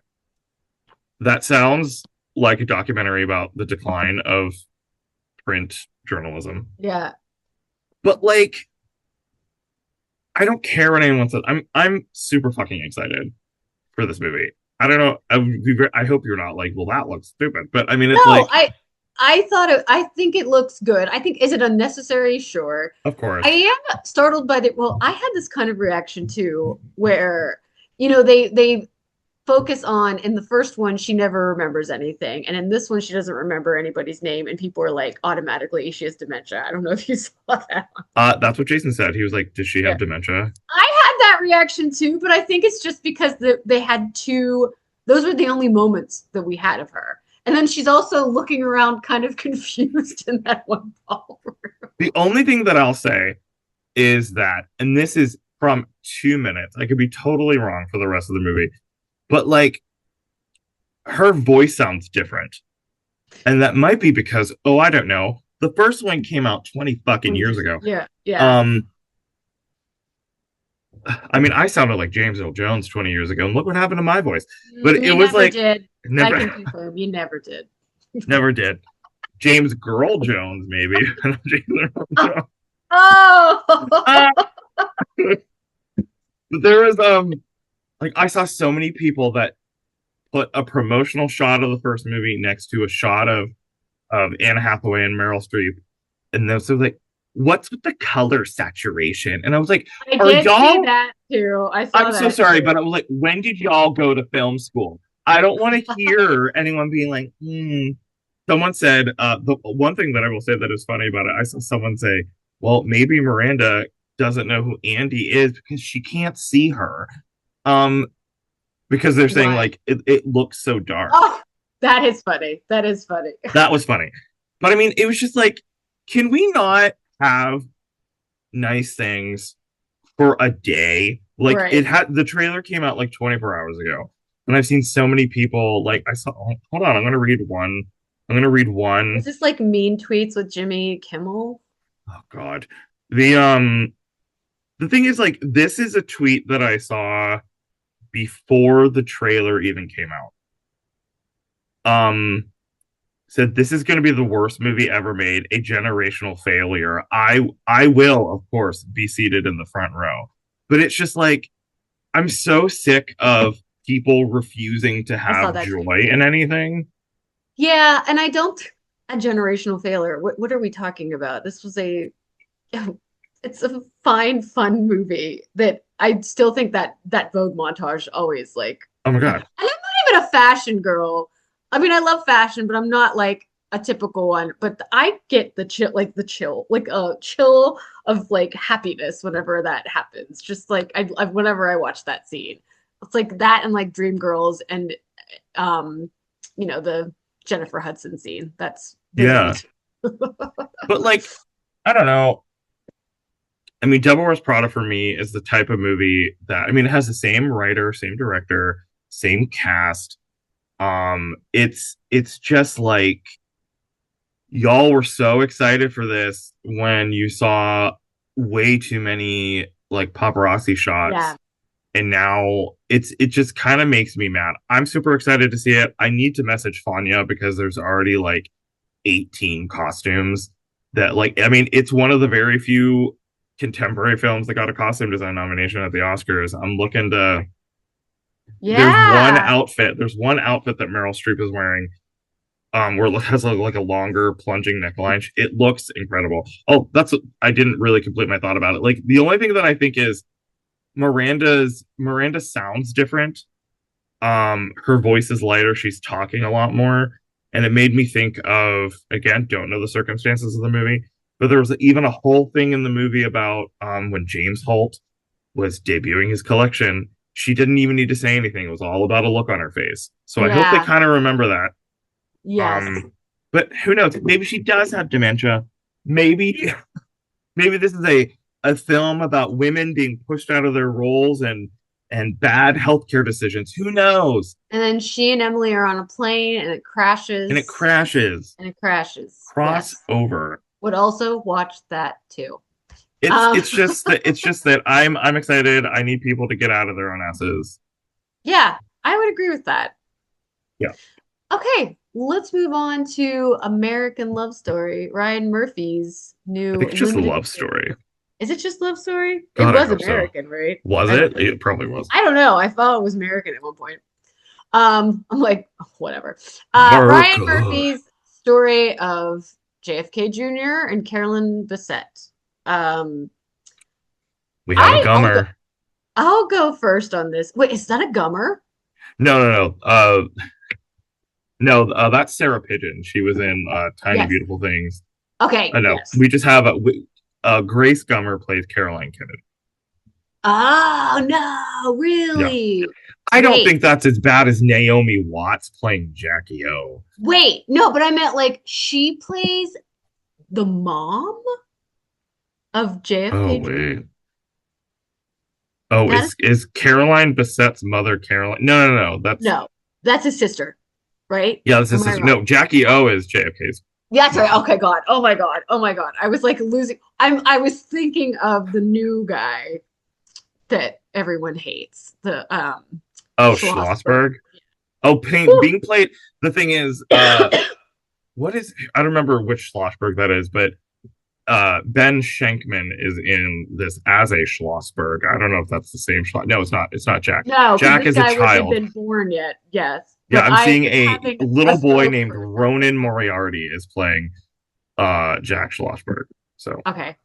That sounds like a documentary about the decline of print journalism. Yeah. But like, I don't care what anyone says. I'm super fucking excited for this movie. I don't know. I hope you're not like, well, that looks stupid. But I mean, it's No, like, I think it looks good. I think, is it unnecessary? Sure. of I course. am startled by the, well, I had this kind of reaction too, where, they focus on, in the first one she never remembers anything, and in this one she doesn't remember anybody's name, and people are like automatically she has dementia. I don't know if you saw that one. That's what Jason said. He was like, "Does she have Yeah. dementia?" I had that reaction too, but I think it's just because they had two, those were the only moments that we had of her. And then she's also looking around kind of confused in that one ballroom. The only thing that I'll say is that, and this is from 2 minutes, I could be totally wrong for the rest of the movie, but like her voice sounds different. And that might be because, oh, I don't know. The first one came out 20 fucking years ago. Yeah, yeah. Um, I mean, I sounded like James Earl Jones 20 years ago, and look what happened to my voice. But it You was never like, did. I never, can confirm you never did. never did. James Girl Jones, maybe. James Earl Jones. Oh, But there was, like, I saw so many people that put a promotional shot of the first movie next to a shot of Anne Hathaway and Meryl Streep, and then so like, what's with the color saturation? And I was like, I are did see y'all? that too. I saw I'm so that sorry, too. but I was like, when did y'all go to film school? I don't want to hear anyone being like, hmm. Someone said, the one thing that I will say that is funny about it, I saw someone say, well, maybe Miranda doesn't know who Andy is because she can't see her. Um, because they're saying Why? like it looks so dark. Oh, that is funny. That is funny. That was funny. But I mean, it was just like, can we not have nice things for a day? Like it Right. had the trailer came out like 24 hours ago. And I've seen so many people like I saw hold on, I'm gonna read one. I'm gonna read Is one. this like mean tweets with Jimmy Kimmel? Oh God. The thing is like this is a tweet that I saw before the trailer even came out. Said this is going to be the worst movie ever made, a generational failure. I will, of course, be seated in the front row. But it's just like I'm so sick of people refusing to I saw have that tweet joy too. in anything. Yeah, and I don't a generational failure. What are we talking about? This was a it's a fine, fun movie that I still think that Vogue montage always like. Oh my And god. I'm not even a fashion girl. I mean, I love fashion, but I'm not like a typical one. But I get the chill, like a chill of like happiness whenever that happens. Just like whenever I watch that scene, it's like that and like Dreamgirls and um, the Jennifer Hudson scene. Those are the Yeah. two. But like, I don't know. I mean, Devil Wears Prada for me is the type of movie that I mean, it has the same writer, same director, same cast. It's just like y'all were so excited for this when you saw way too many like paparazzi shots, Yeah. and now it just kind of makes me mad. I'm super excited to see it. I need to message Fanya because there's already like 18 costumes that like I mean it's one of the very few contemporary films that got a costume design nomination at the Oscars. I'm looking to Yeah. there's one outfit that Meryl Streep is wearing where it has like a longer plunging neckline. It looks incredible. Oh, I didn't really complete my thought about it. Like the only thing that I think is Miranda sounds different. Her voice is lighter. She's talking a lot more, and it made me think of again. Don't know the circumstances of the movie, but there was even a whole thing in the movie about when James Holt was debuting his collection. She didn't even need to say anything. It was all about a look on her face. So I hope they Yeah. kind of remember that. Yes. But who knows? Maybe she does have dementia. Maybe maybe this is a film about women being pushed out of their roles and bad healthcare decisions. Who knows? And then she and Emily are on a plane and it And it crashes. crashes. And it crashes. Yes. Crossover. Would also watch that too. It's Um, it's just that I'm excited. I need people to get out of their own asses. yeah, I would agree with that. Yeah. Okay, let's move on to American Love Story, Ryan Murphy's I new think it's just a limited love series. story. Is it just Love Story? It God, I was hope so. American, right? Was I don't it? know. It probably was. I don't know. I thought it was American at one point. I'm like, whatever. Ryan America. Murphy's story of JFK Jr. and Carolyn Bessette. Um, We have a I'll go. gummer. I'll go first on this. Wait, is that a gummer? No, no, no. No, that's Sarah Pigeon. She was in Tiny Yes. Beautiful Things. Okay. I know. Yes. We just have Grace Gummer plays Caroline Kennedy. Oh no! Yeah. Really? I don't Wait. think that's as bad as Naomi Watts playing Jackie O. Wait. No, but I meant like she plays the mom. of Oh JFK Jr.? wait. Oh, That is is Caroline Bessette's mother Caroline? No, no, no. That's no, that's his sister, right? yeah, that's his Am I sister. wrong? No, Jackie O is JFK's Yeah, that's right. mom. Okay, God. Oh my God. Oh my God. I was like losing. I was thinking of the new guy that everyone hates. The Oh, Schlossberg. Schlossberg. Oh, Whew. being played. The thing is, what is I don't remember which Schlossberg that is, but Ben Schenkman is in this as a Schlossberg. I don't know if that's the same Schloss. No, it's not. It's not Jack. No, because Jack this is a guy wasn't child. been born yet. Yes, Yeah, but I'm I seeing was a having a little boy stroke named for a second. Ronan Moriarty is playing Jack Schlossberg. So Okay,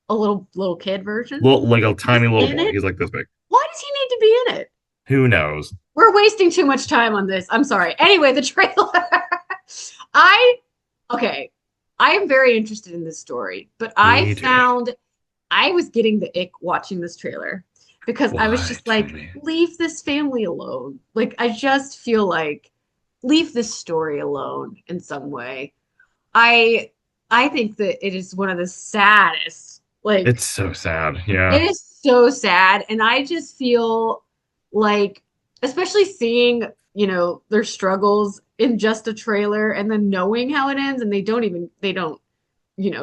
a little kid version. little like a He's tiny little in boy. it. He's like this big. Why does he need to be in it? Who knows? We're wasting too much time on this. I'm sorry. Anyway, the trailer. I okay. I am very interested in this story, but I Me too. found I was getting the ick watching this trailer because I was Why? just Tell like, me. leave this family alone. Like, I just feel like leave this story alone in some way. I I think that it is one of the saddest, like It's so sad. it Yeah. is so sad. And I just feel like, especially seeing, their struggles in just a trailer and then knowing how it ends, and they don't,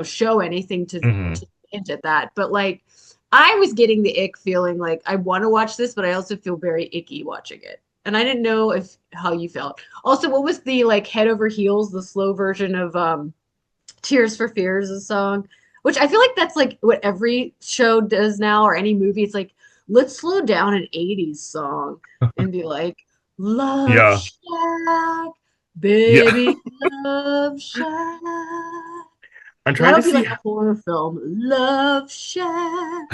show anything Hmm. to hint at that. But like, I was getting the ick feeling like I want to watch this, but I also feel very icky watching it. And I didn't know if how you felt. Also, what was the like head over heels, the slow version of Tears for Fears, a song, which I feel like that's like what every show does now or any movie. It's like, let's slow down an 80s song and be like, Love Yeah. Shack, Yeah. baby, Love Shack. I'm trying That'll to be see. like a horror film. Love Shack.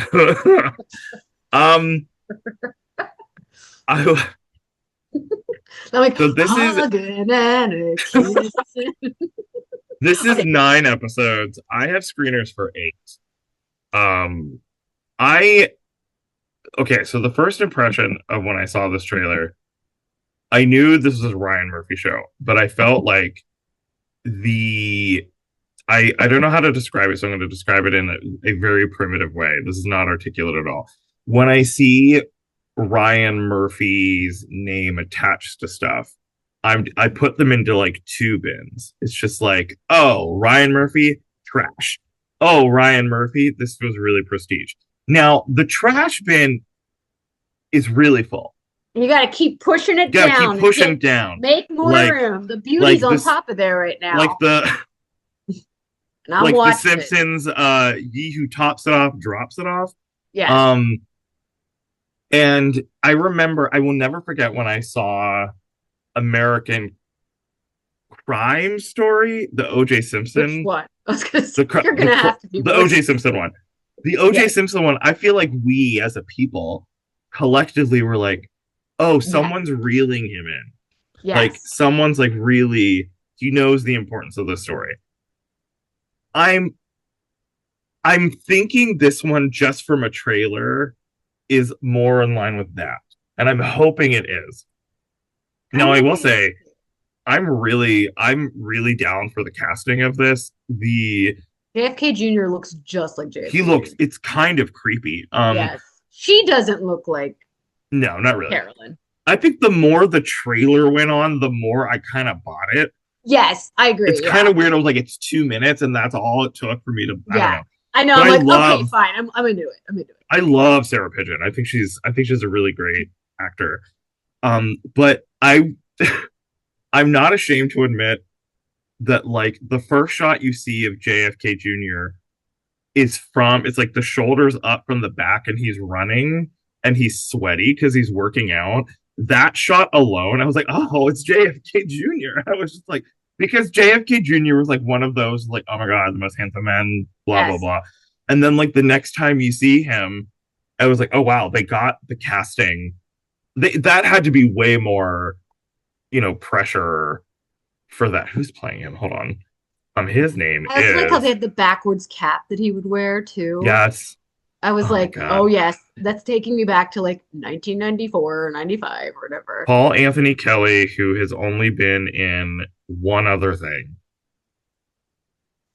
um. I I'm like, so hugging and a kissing. this is Okay, 9 episodes. I have screeners for 8. Um. I okay. So the first impression of when I saw this trailer, I knew this was a Ryan Murphy show, but I felt like the I don't know how to describe it, so I'm going to describe it in a very primitive way. This is not articulate at all. When I see Ryan Murphy's name attached to stuff, I put them into like two bins. It's just like, oh, Ryan Murphy, trash. Oh, Ryan Murphy, this was really prestige. Now the trash bin is really full. you got to keep pushing You it gotta keep down and pushing get down, make more like room. The beauty's like on this, top of there right like now, the and I'm like the watching it. Simpsons. Ye who tops it off drops it off. Yes. Um, and I remember, I will never forget when I saw American Crime Story, the O.J. Which Simpson, one? I was gonna say, the cr- you're the gonna cr- have to be the more O.J. specific. Simpson one, the O.J. Yes. Simpson one. I feel like we as a people collectively were like, oh, Yes. someone's reeling him in. Like Yes. someone's like really, he knows the importance of the story. I'm I'm thinking this one just from a trailer is more in line with that. And I'm hoping it is. I'm Now I will hoping it is say too. I'm really down for the casting of this. The JFK Jr. looks just like He JFK looks Jr. it's kind of creepy. Yes. She doesn't look like No, not really. Carolyn. I think the more the trailer went on, the more I kind of bought it. Yes, I It's agree. kind Yeah. of weird. I was like, it's 2 minutes, and that's all it took for me to I don't Yeah. know. I know. But I'm like, okay, fine. I'm into it. I'm into it. I love Sarah Pigeon. I think she's a really great actor. But I'm not ashamed to admit that like the first shot you see of JFK Jr. is from it's like the shoulders up from the back and he's running and he's sweaty because he's working out. That shot alone, I was like, oh, it's JFK Jr. I was just like, because JFK Jr. was like one of those like, oh my god, the most handsome man, blah blah Yes. blah. And then like the next time you see him, I was like, oh wow, they got the casting. That had to be way more, pressure for that. Who's playing him? Hold on. His name I also like how they is had the backwards cap that he would wear too. yes. I was Oh my like, oh god, yes, that's taking me back to like 1994 or 95 or whatever. Paul Anthony Kelly, who has only been in one other thing.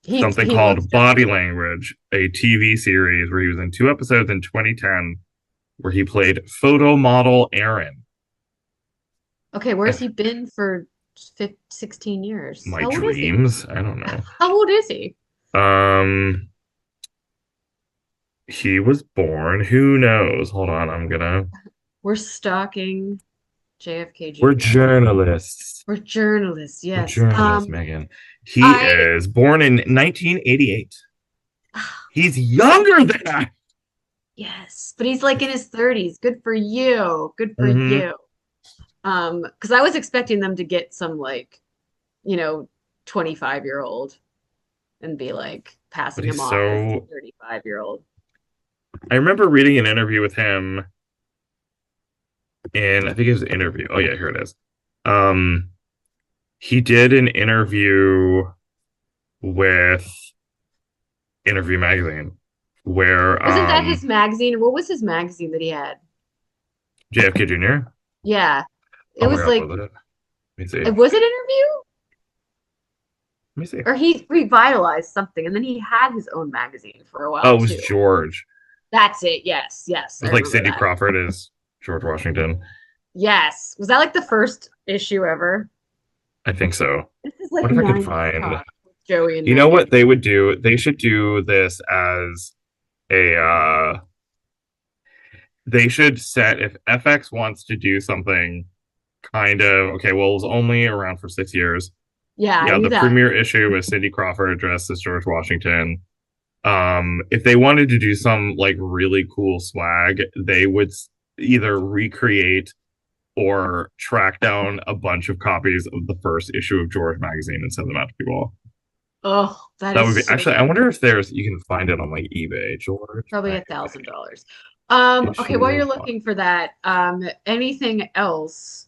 something he looks called Body Japanese. Language, a TV series where he was in 2 episodes in 2010, where he played photo model Aaron. Okay, where's he been for 16 years? My How old is he? dreams? I don't know. How old is he? Um, he was born. Who knows? Hold on, I'm gonna. We're stalking JFK We're Jr. journalists. We're journalists, We're yes. journalists, Megan. He I is born in 1988. He's younger than that. yes, but he's like in his 30s. Good for you. Good for Mm-hmm. you. Because I was expecting them to get some like, you know, 25-year-old and be like But passing him he's off as so. 35-year-old. I remember reading an interview with him, and I think it was an interview. Oh yeah, here it is. Um, he did an interview with Interview Magazine where Wasn't that his magazine? What was his magazine that he had? JFK Jr. Yeah. It Oh my was God, like, what was it? Let me see. was it Interview? Let me see. Or he revitalized something and then he had his own magazine for a Oh, while it was too. George. That's it. Yes, It yes, I was like remember Cindy that. Crawford is George Washington. Yes. Was that like the first issue ever? I think so. This is What like if I could 90s find? talk with Joey and You know Megan. what they would do? They should do this as a they should set if FX wants to do something kind of okay, well, it was only around for 6 years. Yeah, I Yeah, knew the that. premiere issue was Cindy Crawford dressed as George Washington. If they wanted to do some like really cool swag, they would either recreate or track down a bunch of copies of the first issue of George magazine and send them out to people. Oh, that That is would be so actually. I good. wonder if there's you can find it on like eBay. George Probably magazine $1,000. Okay, while issue you're one. looking for that, anything else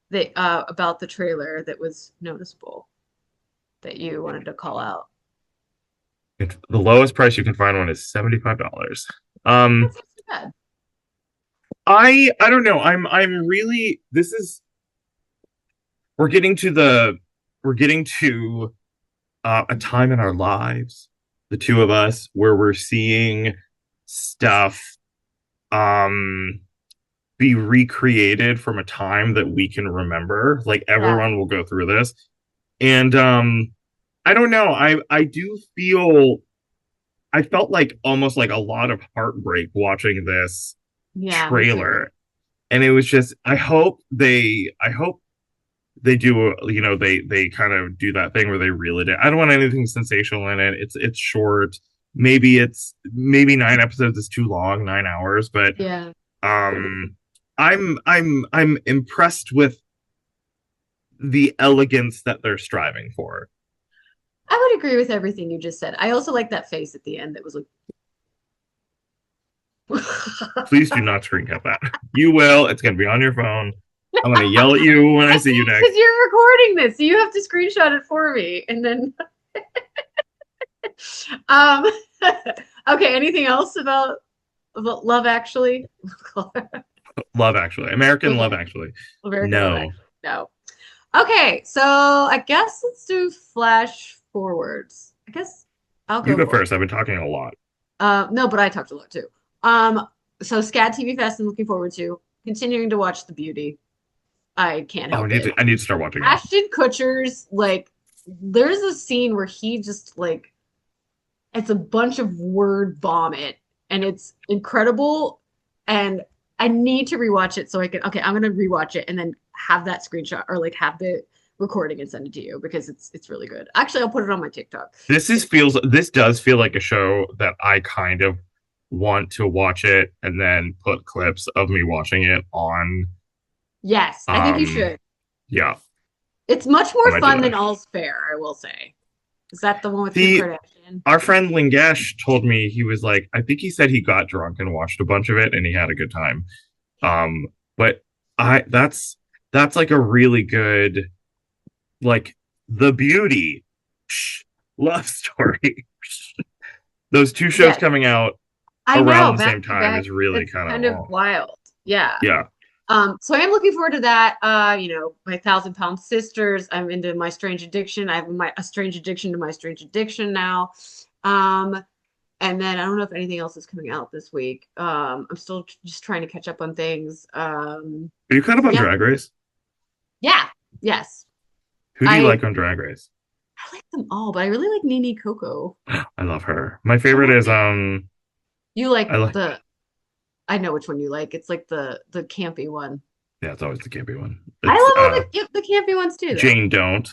that about the trailer that was noticeable that you wanted to call out? The lowest price you can find one is $75. Um, That's not too bad. I don't know. I'm really this is we're getting to the we're getting to a time in our lives, the two of us, where we're seeing stuff um be recreated from a time that we can remember. Like Yeah. everyone will go through this. And I don't know. I do feel I felt like almost like a lot of heartbreak watching this Yeah, me too. trailer. And it was just I hope they do they kind of do that thing where they reel it in. I don't want anything sensational in it. It's short. Maybe 9 episodes is too long, 9 hours, but Yeah. um I'm impressed with the elegance that they're striving for. I would agree with everything you just said. I also like that face at the end that was like Please do not screen cap that. You will. It's gonna be on your phone. I'm gonna yell at you when I I see you can't next. because you're recording this, so you have to screenshot it for me, and then um okay, anything else about Love Actually? Love Actually. American Love Love Actually. Actually. American Love No. Actually. No. Okay, so I guess let's do flash forwards. I guess I'll You go go for it. first. I've been talking a lot. No, but I talked a lot too. So SCAD TV Fest I'm looking forward to. Continuing to watch The Beauty. I can't Oh, help it. I need to start watching it. Ashton Kutcher's like there's a scene where he just like it's a bunch of word vomit and it's incredible and I need to rewatch it so I can okay, I'm gonna rewatch it and then have that screenshot or like have the recording and send it to you because it's really good. Actually, I'll put it on my TikTok. It's This does feel like a show that I kind of want to watch it and then put clips of me watching it on yes, I think you um should. yeah, It's much I more might do fun than that. All's Fair, I will say. Is that the one with Kim See, Kardashian? our friend Lingesh told me he was like, I think he said he got drunk and watched a bunch of it and he had a good time. But I that's like a really good like The Beauty love story. Those two shows Yes. coming out I around know, the same back to time back. is really It's kind of kind of wild. Yeah. yeah. So I am looking forward to that. My 1,000 Pound Sisters. I'm into My Strange Addiction. I have a strange addiction to My Strange Addiction now. And then I don't know if anything else is coming out this week. I'm still just trying to catch up on things. Are you caught up on Drag Race? Yeah. Yes. Who do you like on Drag Race? I like them all, but I really like Nene Coco. I love her. My favorite is You like I know which one you like. It's like the campy one. Yeah, it's always the campy one. I love all the campy ones too, though. Jane Don't.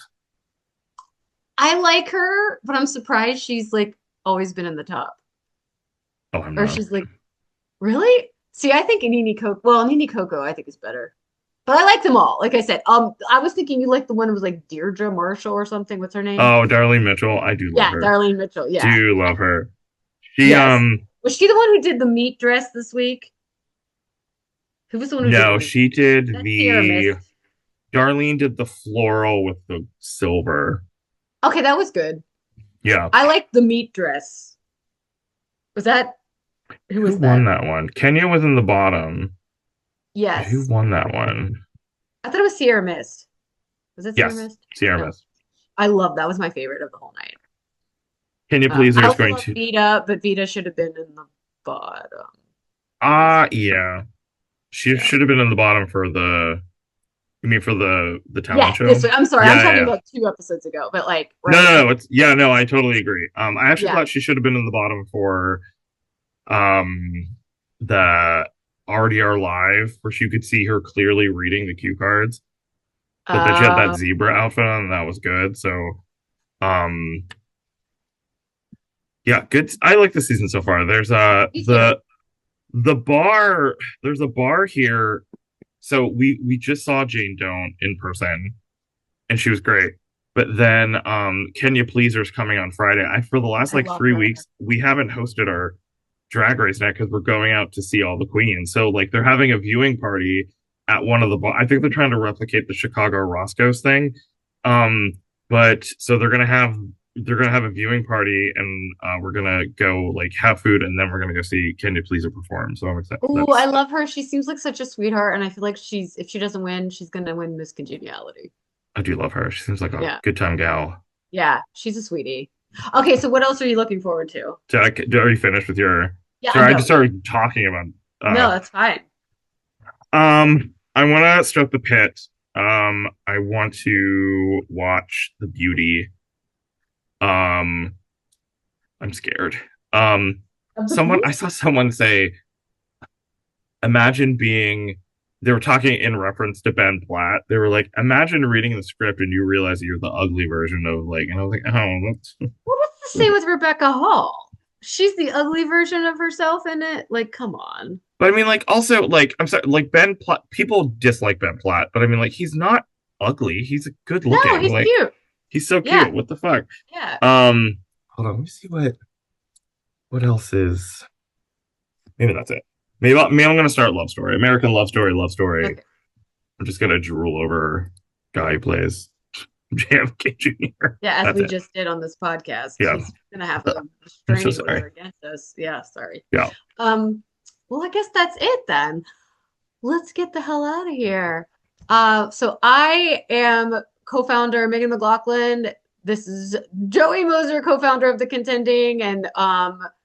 I like her, but I'm surprised she's like always been in the top. Oh, I'm Or not. she's like, really? See, I think Nene Coco I think is better. But I like them all. Like I said, I was thinking you like the one that was like Deirdre Marshall or something. What's her name? Oh, Darlene Mitchell. I do love her. Yeah, Darlene Mitchell. Yeah. Do love her. She Was she the one who did the meat dress this week? Who was the one who did No, she did the Darlene did the floral with the silver. Okay, that was good. Yeah. I like the meat dress. Was that who won that one? Kenya was in the bottom. Yes. Who won that one? I thought it was Sierra Mist. Was it Sierra Mist? Sierra Mist. I love that was my favorite of the whole night. Kenya Pleaser is going to Vita, but Vita should have been in the bottom. Yeah. She should have been in the bottom for the talent show? I'm sorry, I'm talking about 2 episodes ago, but like right? No, I totally agree. I actually thought she should have been in the bottom for the RDR Live, where you could see her clearly reading the cue cards. But then she had that zebra outfit on, and that was good. So yeah, good. I like the season so far. There's the bar. There's a bar here. So we just saw Jane Don't in person, and she was great. But then Kenya Pleaser's coming on Friday. For the last 3 weeks, we haven't hosted our Drag Race night because we're going out to see all the queens. So like they're having a viewing party at one of the I think they're trying to replicate the Chicago Roscoe's thing. But so they're gonna have a viewing party, and we're gonna go like have food, and then we're gonna go see Kenya Pleaser perform. So I'm excited. Oh, I love her. She seems like such a sweetheart, and I feel like if she doesn't win, she's gonna win Miss Congeniality. I do love her. She seems like a good time gal. Yeah, she's a sweetie. Okay, so what else are you looking forward to? Are you finished with your? Yeah, sorry, I just started talking about. No, that's fine. I want to stroke the pit. I want to watch The Beauty. I'm scared. I saw someone say, imagine being. They were talking in reference to Ben Platt. They were like, imagine reading the script and you realize you're the ugly version of like, and I was like, oh, that's. What does this say with Rebecca Hall? She's the ugly version of herself in it. Like, come on. But I mean, like, also, like, I'm sorry, like Ben Platt. People dislike Ben Platt, but I mean, like, he's not ugly. He's a good looking. No, he's cute. He's so cute. Yeah. What the fuck? Yeah. Hold on. Let me see what else is. Maybe that's it. Maybe I'm gonna start Love Story. American Love Story. Okay. I'm just gonna drool over guy who plays JFK Jr. Yeah, as we just did on this podcast. Yeah. He's gonna have a restraining order against us. Yeah, sorry. Yeah. Well, I guess that's it then. Let's get the hell out of here. So I am co-founder Megan McLaughlin. This is Joey Moser, co-founder of The Contending, and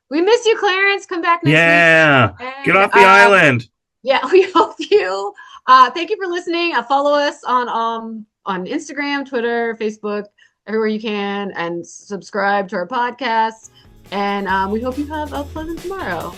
we miss you, Clarence. Come back next week. Yeah, get off the island. Yeah, we hope you. Thank you for listening. Follow us on Instagram, Twitter, Facebook, everywhere you can, and subscribe to our podcast. And we hope you have a pleasant tomorrow.